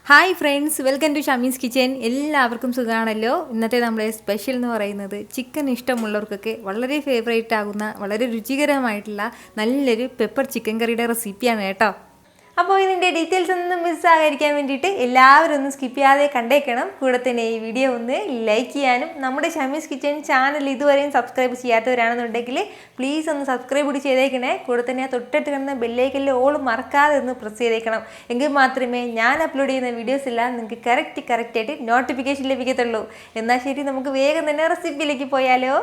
Hi friends, welcome to Shamees kitchen. എല്ലാവർക്കും സുഖമാണല്ലോ. ഇന്നത്തെ നമ്മുടെ സ്പെഷ്യൽ എന്ന് പറയുന്നത് ചിക്കൻ ഇഷ്ടമുള്ളവർക്കൊക്കെ വളരെ ഫേവറേറ്റ് ആകുന്ന വളരെ രുചികരമായിട്ടുള്ള നല്ലൊരു പെപ്പർ ചിക്കൻ കറിയുടെ റെസിപ്പിയാണ് കേട്ടോ. അപ്പോൾ ഇതിൻ്റെ ഡീറ്റെയിൽസ് ഒന്നും മിസ്സാകാതിരിക്കാൻ വേണ്ടിയിട്ട് എല്ലാവരും ഒന്ന് സ്കിപ്പ് ചെയ്യാതെ കണ്ടേക്കണം. കൂടെ തന്നെ ഈ വീഡിയോ ഒന്ന് ലൈക്ക് ചെയ്യാനും നമ്മുടെ ഷമീസ് കിച്ചൻ ചാനൽ ഇതുവരെയും സബ്സ്ക്രൈബ് ചെയ്യാത്തവരാണെന്നുണ്ടെങ്കിൽ പ്ലീസ് ഒന്ന് സബ്സ്ക്രൈബ് കൂടി ചെയ്തേക്കണേ. കൂടെ തന്നെ ആ തൊട്ടടുത്ത് കിടന്ന ബെല്ലൈക്കനിൽ ഓൾ മറക്കാതെ ഒന്ന് പ്രസ് ചെയ്തേക്കണം. എങ്കിൽ മാത്രമേ ഞാൻ അപ്ലോഡ് ചെയ്യുന്ന വീഡിയോസ് എല്ലാം നിങ്ങൾക്ക് കറക്റ്റായിട്ട് നോട്ടിഫിക്കേഷൻ ലഭിക്കത്തുള്ളൂ. എന്നാൽ ശരി, നമുക്ക് വേഗം തന്നെ റെസിപ്പിയിലേക്ക് പോയാലോ.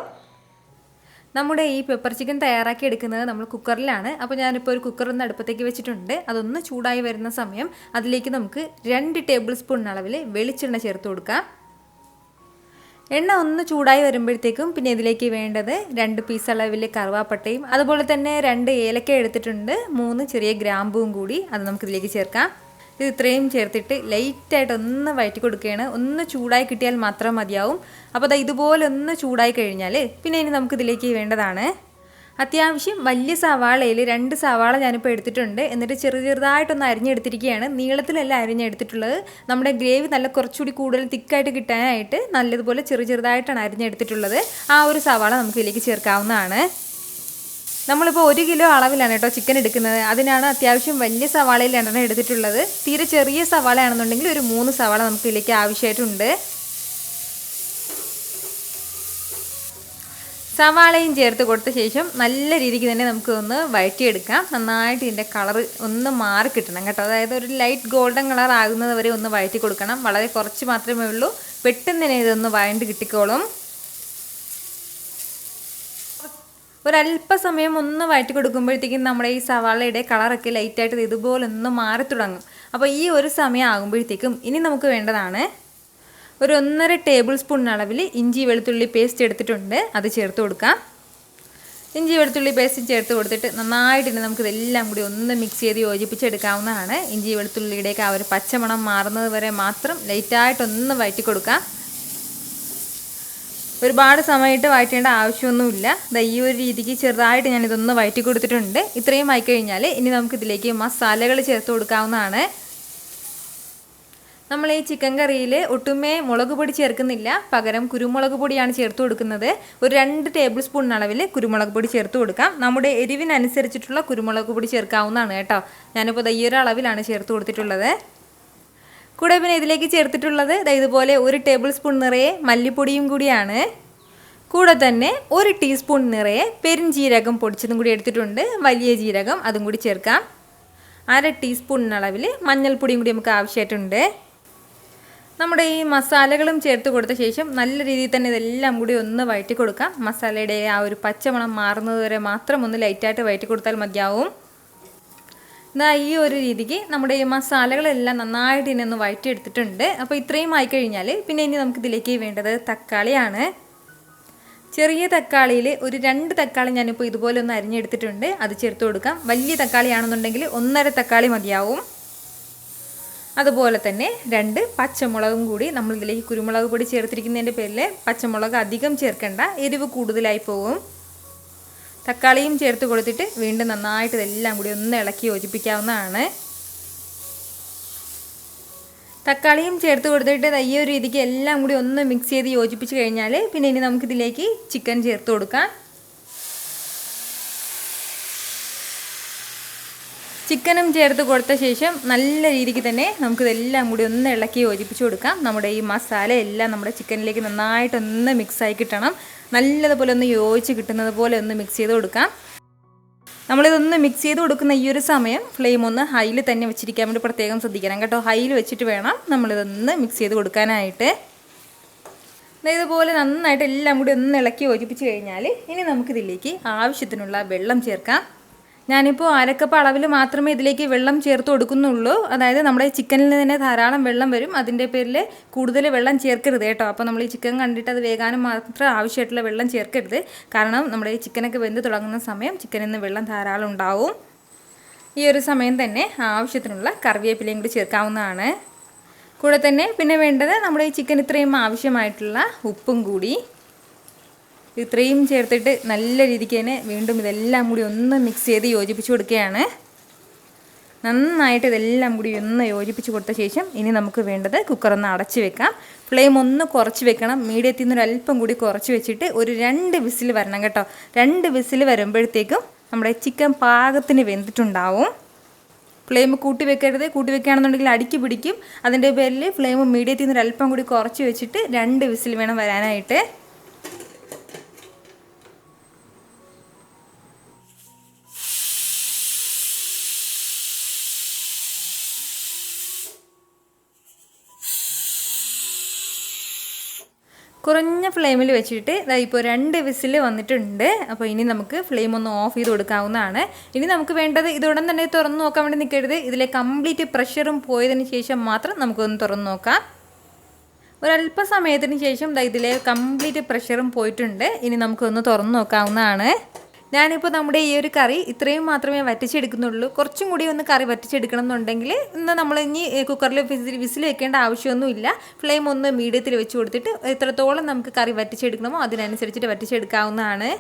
നമ്മുടെ ഈ പെപ്പർ ചിക്കൻ തയ്യാറാക്കി എടുക്കുന്നത് നമ്മൾ കുക്കറിലാണ്. അപ്പോൾ ഞാനിപ്പോൾ ഒരു കുക്കർ ഒന്ന് അടുപ്പത്തേക്ക് വെച്ചിട്ടുണ്ട്. അതൊന്ന് ചൂടായി വരുന്ന സമയം അതിലേക്ക് നമുക്ക് 2 ടേബിൾ സ്പൂൺ അളവിൽ വെളിച്ചെണ്ണ ചേർത്ത് കൊടുക്കാം. എണ്ണ ഒന്ന് ചൂടായി വരുമ്പോഴത്തേക്കും പിന്നെ ഇതിലേക്ക് വേണ്ടത് 2 പീസ് അളവിൽ കറുവാപ്പട്ടയും അതുപോലെ തന്നെ 2 ഏലക്ക എടുത്തിട്ടുണ്ട്, 3 ചെറിയ ഗ്രാമ്പും കൂടി അത് നമുക്കിതിലേക്ക് ചേർക്കാം. ഇത് ഇത്രയും ചേർത്തിട്ട് ലൈറ്റായിട്ട് ഒന്ന് വഴറ്റി കൊടുക്കുകയാണ്. ഒന്ന് ചൂടായി കിട്ടിയാൽ മാത്രം മതിയാവും. അപ്പോൾ അത് ഇതുപോലെ ഒന്ന് ചൂടായി കഴിഞ്ഞാൽ പിന്നെ ഇനി നമുക്കിതിലേക്ക് വേണ്ടതാണ് അത്യാവശ്യം വലിയ സവാളയിൽ 2 സവാള ഞാനിപ്പോൾ എടുത്തിട്ടുണ്ട്. എന്നിട്ട് ചെറുതായിട്ടൊന്ന് അരിഞ്ഞെടുത്തിരിക്കുകയാണ്. നീളത്തിലല്ല അരിഞ്ഞെടുത്തിട്ടുള്ളത്. നമ്മുടെ ഗ്രേവി നല്ല കുറച്ചുകൂടി കൂടുതൽ തിക്കായിട്ട് കിട്ടാനായിട്ട് നല്ലതുപോലെ ചെറുതായിട്ടാണ് അരിഞ്ഞെടുത്തിട്ടുള്ളത്. ആ ഒരു സവാള നമുക്കിതിലേക്ക് ചേർക്കാവുന്നതാണ്. നമ്മളിപ്പോൾ 1 കിലോ അളവിലാണ് കേട്ടോ ചിക്കൻ എടുക്കുന്നത്. അതിനാണ് അത്യാവശ്യം വലിയ സവാളയിൽ 2 എടുത്തിട്ടുള്ളത്. തീരെ ചെറിയ സവാളയാണെന്നുണ്ടെങ്കിൽ ഒരു 3 സവാള നമുക്ക് ഇതിലേക്ക് ആവശ്യമായിട്ടുണ്ട്. സവാളയും ചേർത്ത് കൊടുത്ത ശേഷം നല്ല രീതിക്ക് തന്നെ നമുക്ക് ഒന്ന് വഴറ്റിയെടുക്കാം. നന്നായിട്ട് ഇതിൻ്റെ കളർ ഒന്ന് മാറി കിട്ടണം കേട്ടോ. അതായത് ഒരു ലൈറ്റ് ഗോൾഡൻ കളർ ആകുന്നത് വരെ ഒന്ന് വഴറ്റി കൊടുക്കണം. വളരെ കുറച്ച് മാത്രമേ ഉള്ളൂ. പെട്ടെന്ന് തന്നെ ഇതൊന്ന് വഴണ്ട് കിട്ടിക്കോളും. ഒരല്പസമയം ഒന്ന് വഴറ്റി കൊടുക്കുമ്പോഴത്തേക്കും നമ്മുടെ ഈ സവാളയുടെ കളറൊക്കെ ലൈറ്റായിട്ട് ഇതുപോലെ ഒന്ന് മാറി തുടങ്ങും. അപ്പോൾ ഈ ഒരു സമയം ആകുമ്പോഴത്തേക്കും ഇനി നമുക്ക് വേണ്ടതാണ് ഒരു 1.5 ടേബിൾ സ്പൂൺ അളവിൽ ഇഞ്ചി വെളുത്തുള്ളി പേസ്റ്റ് എടുത്തിട്ടുണ്ട്. അത് ചേർത്ത് കൊടുക്കാം. ഇഞ്ചി വെളുത്തുള്ളി പേസ്റ്റ് ചേർത്ത് കൊടുത്തിട്ട് നന്നായിട്ട് തന്നെ നമുക്കിതെല്ലാം കൂടി ഒന്ന് മിക്സ് ചെയ്ത് യോജിപ്പിച്ചെടുക്കാവുന്നതാണ്. ഇഞ്ചി വെളുത്തുള്ളിയുടെയൊക്കെ ആ ഒരു പച്ചമണം മാറുന്നത് വരെ മാത്രം ലൈറ്റായിട്ടൊന്ന് വഴറ്റി കൊടുക്കാം. ഒരുപാട് സമയമായിട്ട് വഴറ്റേണ്ട ആവശ്യമൊന്നുമില്ല. ഈ ഒരു രീതിക്ക് ചെറുതായിട്ട് ഞാനിതൊന്ന് വഴറ്റി കൊടുത്തിട്ടുണ്ട്. ഇത്രയും ആയിക്കഴിഞ്ഞാൽ ഇനി നമുക്കിതിലേക്ക് മസാലകൾ ചേർത്ത് കൊടുക്കാവുന്നതാണ്. നമ്മൾ ഈ ചിക്കൻ കറിയിൽ ഒട്ടുമേ മുളക് പൊടി ചേർക്കുന്നില്ല, പകരം കുരുമുളക് പൊടിയാണ് ചേർത്ത് കൊടുക്കുന്നത്. ഒരു 2 ടേബിൾ സ്പൂൺ അളവിൽ കുരുമുളക് പൊടി ചേർത്ത് കൊടുക്കാം. നമ്മുടെ എരിവിനനുസരിച്ചിട്ടുള്ള കുരുമുളക് പൊടി ചേർക്കാവുന്നതാണ് കേട്ടോ. ഞാനിപ്പോൾ ഈ ഒരു അളവിലാണ് ചേർത്ത് കൊടുത്തിട്ടുള്ളത്. കൂടെ പിന്നെ ഇതിലേക്ക് ചേർത്തിട്ടുള്ളത് ഇതുപോലെ 1 ടേബിൾ സ്പൂൺ നിറയെ മല്ലിപ്പൊടിയും കൂടിയാണ്. കൂടെ തന്നെ 1 ടീസ്പൂൺ നിറയെ പെരുംജീരകം പൊടിച്ചതും കൂടി എടുത്തിട്ടുണ്ട്. വലിയ ജീരകം അതും കൂടി ചേർക്കാം. 1/2 ടീസ്പൂൺ അളവിൽ മഞ്ഞൾപ്പൊടിയും കൂടി നമുക്ക് ആവശ്യമായിട്ടുണ്ട്. നമ്മുടെ ഈ മസാലകളും ചേർത്ത് കൊടുത്ത ശേഷം നല്ല രീതിയിൽ തന്നെ ഇതെല്ലാം കൂടി ഒന്ന് വഴറ്റി കൊടുക്കാം. മസാലയുടെ ആ ഒരു പച്ചമണം മാറുന്നത് വരെ മാത്രം ഒന്ന് ലൈറ്റായിട്ട് വഴറ്റി കൊടുത്താൽ മതിയാവും. ഈ ഒരു രീതിക്ക് നമ്മുടെ ഈ മസാലകളെല്ലാം നന്നായിട്ട് ഇനി ഒന്ന് വഴറ്റിയെടുത്തിട്ടുണ്ട്. അപ്പോൾ ഇത്രയും ആയിക്കഴിഞ്ഞാൽ പിന്നെ ഇനി നമുക്കിതിലേക്ക് വേണ്ടത് തക്കാളിയാണ്. ചെറിയ തക്കാളിയിൽ ഒരു 2 തക്കാളി ഞാനിപ്പോൾ ഇതുപോലെ ഒന്ന് അരിഞ്ഞെടുത്തിട്ടുണ്ട്. അത് ചേർത്ത് കൊടുക്കാം. വലിയ തക്കാളിയാണെന്നുണ്ടെങ്കിൽ 1.5 തക്കാളി മതിയാവും. അതുപോലെ തന്നെ 2 പച്ചമുളകും കൂടി നമ്മളിതിലേക്ക് കുരുമുളക് പൊടി ചേർത്തിരിക്കുന്നതിൻ്റെ പേരിൽ പച്ചമുളക് അധികം ചേർക്കേണ്ട, എരിവ് കൂടുതലായി പോകും. തക്കാളിയും ചേർത്ത് കൊടുത്തിട്ട് വീണ്ടും നന്നായിട്ട് ഇതെല്ലാം കൂടി ഒന്ന് ഇളക്കി യോജിപ്പിക്കാവുന്നതാണ്. തക്കാളിയും ചേർത്ത് കൊടുത്തിട്ട് ഈ ഒരു രീതിക്ക് എല്ലാം കൂടി ഒന്ന് മിക്സ് ചെയ്ത് യോജിപ്പിച്ച് കഴിഞ്ഞാൽ പിന്നെ ഇനി നമുക്കിതിലേക്ക് ചിക്കൻ ചേർത്ത് കൊടുക്കാം. ചിക്കനും ചേർത്ത് കൊടുത്ത ശേഷം നല്ല രീതിക്ക് തന്നെ നമുക്കിതെല്ലാം കൂടി ഒന്ന് ഇളക്കി യോജിപ്പിച്ച് കൊടുക്കാം. നമ്മുടെ ഈ മസാല എല്ലാം നമ്മുടെ ചിക്കനിലേക്ക് നന്നായിട്ടൊന്ന് മിക്സായി കിട്ടണം. നല്ലതുപോലെ ഒന്ന് യോജിച്ച് കിട്ടുന്നത് പോലെ ഒന്ന് മിക്സ് ചെയ്ത് കൊടുക്കാം. നമ്മളിതൊന്ന് മിക്സ് ചെയ്ത് കൊടുക്കുന്ന ഈ ഒരു സമയം ഫ്ലെയിം ഒന്ന് ഹൈയിൽ തന്നെ വെച്ചിരിക്കാൻ വേണ്ടി പ്രത്യേകം ശ്രദ്ധിക്കണം കേട്ടോ. ഹൈയിൽ വെച്ചിട്ട് വേണം നമ്മളിതൊന്ന് മിക്സ് ചെയ്ത് കൊടുക്കാനായിട്ട്. ഇതുപോലെ നന്നായിട്ട് എല്ലാം കൂടി ഒന്ന് ഇളക്കി യോജിപ്പിച്ച് കഴിഞ്ഞാൽ ഇനി നമുക്കിതിലേക്ക് ആവശ്യത്തിനുള്ള വെള്ളം ചേർക്കാം. ഞാനിപ്പോൾ 1/2 കപ്പ് അളവിൽ മാത്രമേ ഇതിലേക്ക് വെള്ളം ചേർത്ത് കൊടുക്കുന്നുള്ളൂ. അതായത് നമ്മുടെ ചിക്കനിൽ തന്നെ ധാരാളം വെള്ളം വരും. അതിൻ്റെ പേരിൽ കൂടുതൽ വെള്ളം ചേർക്കരുത് കേട്ടോ. അപ്പോൾ നമ്മൾ ഈ ചിക്കൻ കണ്ടിട്ട് അത് വേകാനും മാത്രം ആവശ്യമായിട്ടുള്ള വെള്ളം ചേർക്കരുത്. കാരണം നമ്മുടെ ഈ ചിക്കനൊക്കെ വെന്ത് തുടങ്ങുന്ന സമയം ചിക്കനിൽ നിന്ന് വെള്ളം ധാരാളം ഉണ്ടാവും. ഈ ഒരു സമയം തന്നെ ആവശ്യത്തിനുള്ള കറിവേപ്പിലയും കൂടി ചേർക്കാവുന്നതാണ്. കൂടെ തന്നെ പിന്നെ വേണ്ടത് നമ്മുടെ ഈ ചിക്കൻ ഇത്രയും ആവശ്യമായിട്ടുള്ള ഉപ്പും കൂടി. ഇത്രയും ചേർത്തിട്ട് നല്ല രീതിക്ക് തന്നെ വീണ്ടും ഇതെല്ലാം കൂടി ഒന്ന് മിക്സ് ചെയ്ത് യോജിപ്പിച്ച് കൊടുക്കുകയാണ്. നന്നായിട്ട് ഇതെല്ലാം കൂടി ഒന്ന് യോജിപ്പിച്ച് കൊടുത്ത ശേഷം ഇനി നമുക്ക് വേണ്ടത് കുക്കറൊന്ന് അടച്ച് വെക്കാം. ഫ്ലെയിം ഒന്ന് കുറച്ച് വെക്കണം. മീഡിയത്തിൽ നിന്ന് ഒരല്പം കൂടി കുറച്ച് വെച്ചിട്ട് ഒരു 2 വിസിൽ വരണം കേട്ടോ. 2 വിസിൽ വരുമ്പോഴത്തേക്കും നമ്മുടെ ചിക്കൻ പാകത്തിന് വെന്തിട്ടുണ്ടാവും. ഫ്ലെയിം കൂട്ടി വെക്കരുത്. കൂട്ടി വെക്കുകയാണെന്നുണ്ടെങ്കിൽ അടിക്ക് പിടിക്കും. അതിൻ്റെ പേരിൽ ഫ്ലെയിം മീഡിയത്തിൽ നിന്ന് ഒരല്പം കൂടി കുറച്ച് വെച്ചിട്ട് 2 വിസിൽ വേണം വരാനായിട്ട്. കുറഞ്ഞ ഫ്ലെയിമിൽ വെച്ചിട്ട് ഇപ്പോൾ 2 വിസിൽ വന്നിട്ടുണ്ട്. അപ്പോൾ ഇനി നമുക്ക് ഫ്ലെയിം ഒന്ന് ഓഫ് ചെയ്ത് കൊടുക്കാവുന്നതാണ്. ഇനി നമുക്ക് വേണ്ടത് ഇതുടൻ തന്നെ തുറന്ന് നോക്കാൻ വേണ്ടി നിൽക്കരുത്. ഇതിലെ കംപ്ലീറ്റ് പ്രഷറും പോയതിന് ശേഷം മാത്രം നമുക്കൊന്ന് തുറന്ന് നോക്കാം. ഒരല്പ സമയത്തിന് ശേഷം ഇതിലെ കംപ്ലീറ്റ് പ്രഷറും പോയിട്ടുണ്ട്. ഇനി നമുക്കൊന്ന് തുറന്ന് നോക്കാവുന്നതാണ്. ഞാനിപ്പോൾ നമ്മുടെ ഈ ഒരു കറി ഇത്രയും മാത്രമേ വറ്റിച്ചെടുക്കുന്നുള്ളൂ. കുറച്ചും കൂടി ഒന്ന് കറി വറ്റിച്ചെടുക്കണം എന്നുണ്ടെങ്കിൽ ഇന്ന് നമ്മൾ ഇനി കുക്കറിൽ വിസിൽ വെക്കേണ്ട ആവശ്യമൊന്നുമില്ല. ഫ്ലെയിം ഒന്ന് മീഡിയത്തിൽ വെച്ച് കൊടുത്തിട്ട് എത്രത്തോളം നമുക്ക് കറി വറ്റിച്ചെടുക്കണമോ അതിനനുസരിച്ചിട്ട് വറ്റിച്ചെടുക്കാവുന്നതാണ്.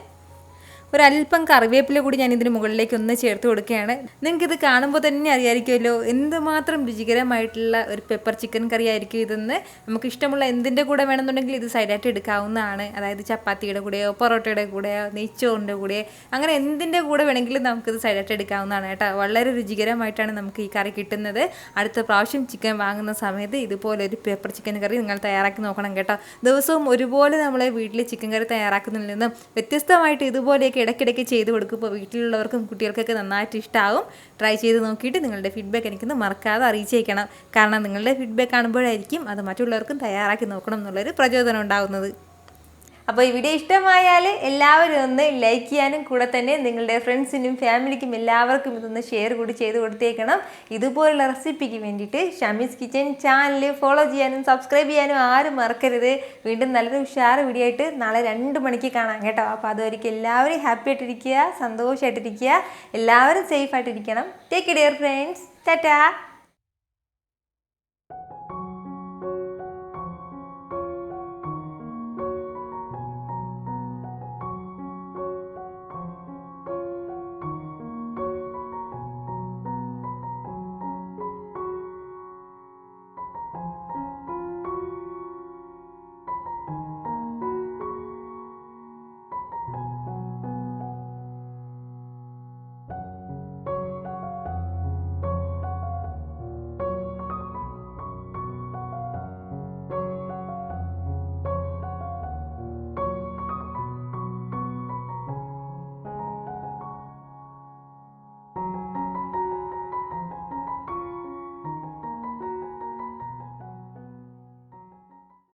ഒരല്പം കറിവേപ്പില കൂടി ഞാൻ ഇതിന് മുകളിലേക്ക് ഒന്ന് ചേർത്ത് കൊടുക്കുകയാണ്. നിങ്ങൾക്കിത് കാണുമ്പോൾ തന്നെ അറിയാമായിരിക്കുമല്ലോ എന്തുമാത്രം രുചികരമായിട്ടുള്ള ഒരു പെപ്പർ ചിക്കൻ കറി ആയിരിക്കും ഇതെന്ന്. നമുക്ക് ഇഷ്ടമുള്ള എന്തിൻ്റെ കൂടെ വേണമെന്നുണ്ടെങ്കിൽ ഇത് സൈഡായിട്ട് എടുക്കാവുന്നതാണ്. അതായത് ചപ്പാത്തിയുടെ കൂടെയോ പൊറോട്ടയുടെ കൂടെയോ നെയ്ച്ചോറിൻ്റെ കൂടെയോ അങ്ങനെ എന്തിൻ്റെ കൂടെ വേണമെങ്കിലും നമുക്കിത് സൈഡായിട്ട് എടുക്കാവുന്നതാണ് കേട്ടോ. വളരെ രുചികരമായിട്ടാണ് നമുക്ക് ഈ കറി കിട്ടുന്നത്. അടുത്ത പ്രാവശ്യം ചിക്കൻ വാങ്ങുന്ന സമയത്ത് ഇതുപോലെ ഒരു പെപ്പർ ചിക്കൻ കറി നിങ്ങൾ തയ്യാറാക്കി നോക്കണം കേട്ടോ. ദിവസവും ഒരുപോലെ നമ്മളെ വീട്ടിൽ ചിക്കൻ കറി തയ്യാറാക്കുന്നതിൽ നിന്നും വ്യത്യസ്തമായിട്ട് ഇതുപോലെയൊക്കെ ഇടയ്ക്കിടയ്ക്ക് ചെയ്ത് കൊടുക്കുമ്പോൾ വീട്ടിലുള്ളവർക്കും കുട്ടികൾക്കൊക്കെ നന്നായിട്ട് ഇഷ്ടമാവും. ട്രൈ ചെയ്ത് നോക്കിയിട്ട് നിങ്ങളുടെ ഫീഡ്ബാക്ക് എനിക്കൊന്ന് മറക്കാതെ അറിയിച്ചേക്കണം. കാരണം നിങ്ങളുടെ ഫീഡ്ബാക്ക് കാണുമ്പോഴായിരിക്കും അത് മറ്റുള്ളവർക്കും തയ്യാറാക്കി നോക്കണം എന്നുള്ളൊരു പ്രചോദനം ഉണ്ടാകുന്നത്. അപ്പോൾ ഈ വീഡിയോ ഇഷ്ടമായാൽ എല്ലാവരും ഒന്ന് ലൈക്ക് ചെയ്യാനും കൂടെ തന്നെ നിങ്ങളുടെ ഫ്രണ്ട്സിനും ഫാമിലിക്കും എല്ലാവർക്കും ഇതൊന്ന് ഷെയർ കൂടി ചെയ്ത് കൊടുത്തേക്കണം. ഇതുപോലുള്ള റെസിപ്പിക്ക് വേണ്ടിയിട്ട് ഷമീസ് കിച്ചൻ ചാനൽ ഫോളോ ചെയ്യാനും സബ്സ്ക്രൈബ് ചെയ്യാനും ആരും മറക്കരുത്. വീണ്ടും നല്ലൊരു ഉഷാർ വീഡിയോ ആയിട്ട് നാളെ 2 മണിക്ക് കാണാം കേട്ടോ. അപ്പോൾ അതുവരെയ്ക്കും എല്ലാവരും ഹാപ്പി ആയിട്ടിരിക്കുക, സന്തോഷമായിട്ടിരിക്കുക, എല്ലാവരും സേഫ് ആയിട്ടിരിക്കണം. Take care friends. ടാറ്റാ.